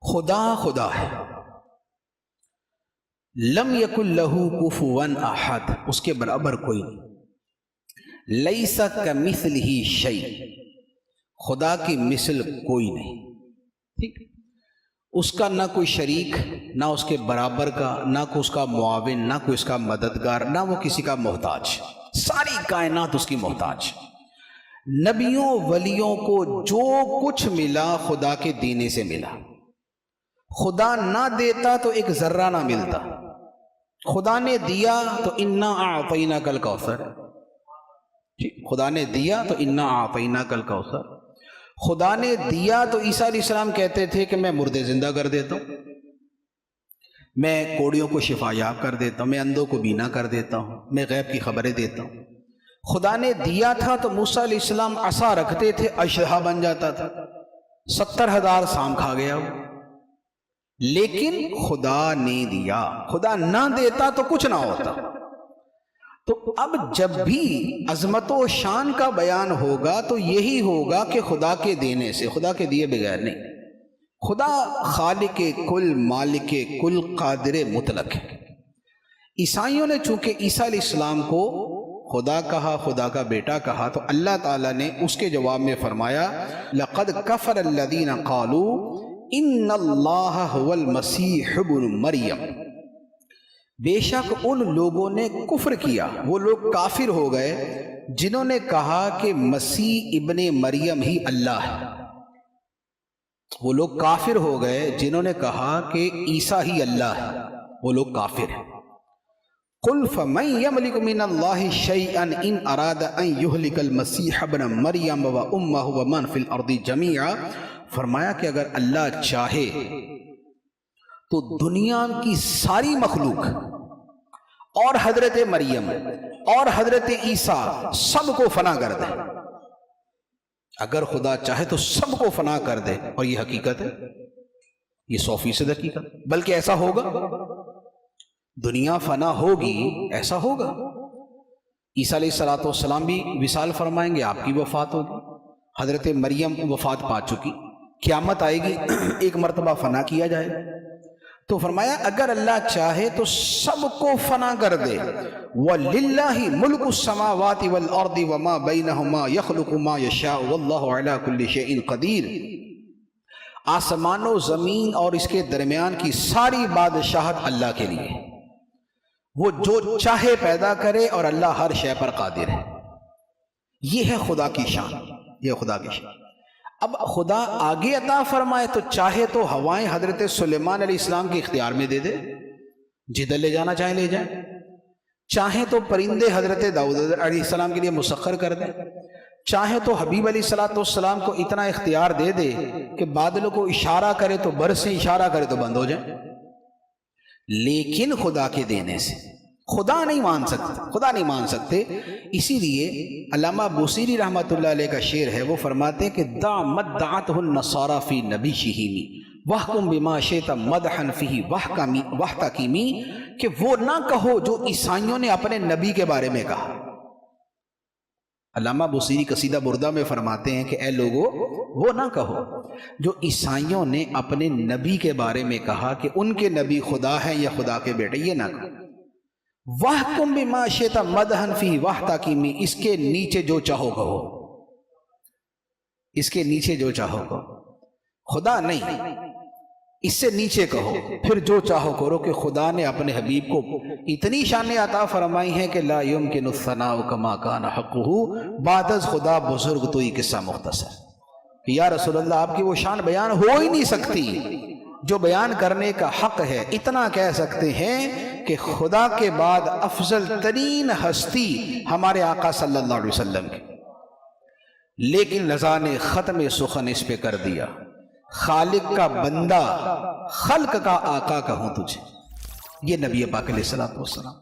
خدا خدا ہے، لم یکن لہ کفوا احد، اس کے برابر کوئی نہیں، لیس کمثلہ شیء، خدا کی مثل کوئی نہیں، ٹھیک، اس کا نہ کوئی شریک، نہ اس کے برابر کا، نہ کوئی اس کا معاون، نہ کوئی اس کا مددگار، نہ وہ کسی کا محتاج، ساری کائنات اس کی محتاج۔ نبیوں ولیوں کو جو کچھ ملا خدا کے دینے سے ملا، خدا نہ دیتا تو ایک ذرہ نہ ملتا، خدا نے دیا تو انا اعطیناک الکوثر، خدا نے دیا تو انا اعطیناک الکوثر، خدا نے دیا تو عیسیٰ علیہ السلام کہتے تھے کہ میں مردے زندہ کر دیتا ہوں، میں کوڑیوں کو شفا یاب کر دیتا ہوں، میں اندھوں کو بینا کر دیتا ہوں، میں غیب کی خبریں دیتا ہوں۔ خدا نے دیا تھا تو موسیٰ علیہ السلام عصا رکھتے تھے، اشہا بن جاتا تھا، 70,000 سام کھا گیا وہ، لیکن خدا نے دیا، خدا نہ دیتا تو کچھ نہ ہوتا۔ تو اب جب بھی عظمت و شان کا بیان ہوگا تو یہی ہوگا کہ خدا کے دینے سے، خدا کے دیے بغیر نہیں۔ خدا خالق کل، مالک کل، قادر مطلق ہے۔ عیسائیوں نے چونکہ عیسیٰ علیہ السلام کو خدا کہا، خدا کا بیٹا کہا، تو اللہ تعالیٰ نے اس کے جواب میں فرمایا لَقَدْ كَفَرَ الَّذِينَ قَالُوا إِنَّ اللَّهَ هُوَ الْمَسِيحُ ابْنُ مَرْيَمَ، بے شک ان لوگوں نے کفر کیا، وہ لوگ کافر ہو گئے جنہوں نے کہا کہ مسیح ابن مریم ہی اللہ ہے، وہ لوگ کافر ہو گئے جنہوں نے کہا کہ عیسیٰ ہی اللہ ہے، وہ لوگ کافر ہیں۔ قل فمن یملک من اللہ شیئا ان اراد ان یہلک المسیح ابن مریم وامہ ومن فی الارض جمیعا، فرمایا کہ اگر اللہ چاہے تو دنیا کی ساری مخلوق اور حضرت مریم اور حضرت عیسیٰ سب کو فنا کر دے، اگر خدا چاہے تو سب کو فنا کر دے، اور یہ حقیقت ہے، یہ 100% حقیقت، بلکہ ایسا ہوگا، دنیا فنا ہوگی، ایسا ہوگا۔ عیسیٰ علیہ السلام بھی وصال فرمائیں گے، آپ کی وفات ہوگی، حضرت مریم وفات پا چکی، قیامت آئے گی، ایک مرتبہ فنا کیا جائے گا۔ تو فرمایا اگر اللہ چاہے تو سب کو فنا کر دے، وَلِلَّهِ مُلْكُ السَّمَاوَاتِ وَالْأَرْضِ وَمَا بَيْنَهُمَا يَخْلُقُ مَا يَشَاءُ وَاللَّهُ عَلَى كُلِّ شَيْءٍ قَدِيرٌ، آسمان و زمین اور اس کے درمیان کی ساری بادشاہت اللہ کے لیے، وہ جو چاہے پیدا کرے، اور اللہ ہر شے پر قادر ہے۔ یہ ہے خدا کی شان، یہ خدا کی شان۔ اب خدا آگے عطا فرمائے تو چاہے تو ہوائیں حضرت سلیمان علیہ السلام کے اختیار میں دے دے، جدھر لے جانا چاہے لے جائیں، چاہے تو پرندے حضرت داؤد علیہ السلام کے لیے مسخر کر دیں، چاہے تو حبیب علیہ السلام کو اتنا اختیار دے دے کہ بادلوں کو اشارہ کرے تو برسیں، اشارہ کرے تو بند ہو جائیں، لیکن خدا کے دینے سے خدا نہیں مان سکتے، خدا نہیں مان سکتے۔ اسی لیے علامہ بوصیری رحمۃ اللہ علیہ کا شعر ہے، وہ فرماتے ہیں کہ دع مدعتہ النصارى فی نبیہم واحکم بما شئت مدحا فیہ واحتکمی، کہ وہ نہ کہو جو عیسائیوں نے اپنے نبی کے بارے میں کہا۔ علامہ بوصیری قصیدہ بردہ میں فرماتے ہیں کہ اے لوگو وہ نہ کہو جو عیسائیوں نے اپنے نبی کے بارے میں کہا کہ ان کے نبی خدا ہیں یا خدا کے بیٹے، یہ نہ کہو۔ وَاحْكُمْ بِمَا شِئْتَ مَدْحًا فِيهِ وَاحْتَكِمْ، اس کے نیچے جو چاہو کہو، اس کے نیچے جو چاہو کہو، خدا نہیں، اس سے نیچے کہو، پھر جو چاہو کرو، کہ خدا نے اپنے حبیب کو اتنی شان عطا فرمائی ہیں کہ لا يمكن الثناء كما كان حقه، بعد از خدا بزرگ تو یہ قصہ مختصر کہ یا رسول اللہ آپ کی وہ شان بیان ہو ہی نہیں سکتی جو بیان کرنے کا حق ہے۔ اتنا کہہ سکتے ہیں کہ خدا کے بعد افضل ترین ہستی ہمارے آقا صلی اللہ علیہ وسلم کی، لیکن رضا نے ختم سخن اس پہ کر دیا، خالق کا بندہ، خلق کا آقا کہوں تجھے، یہ نبی پاک علیہ السلام۔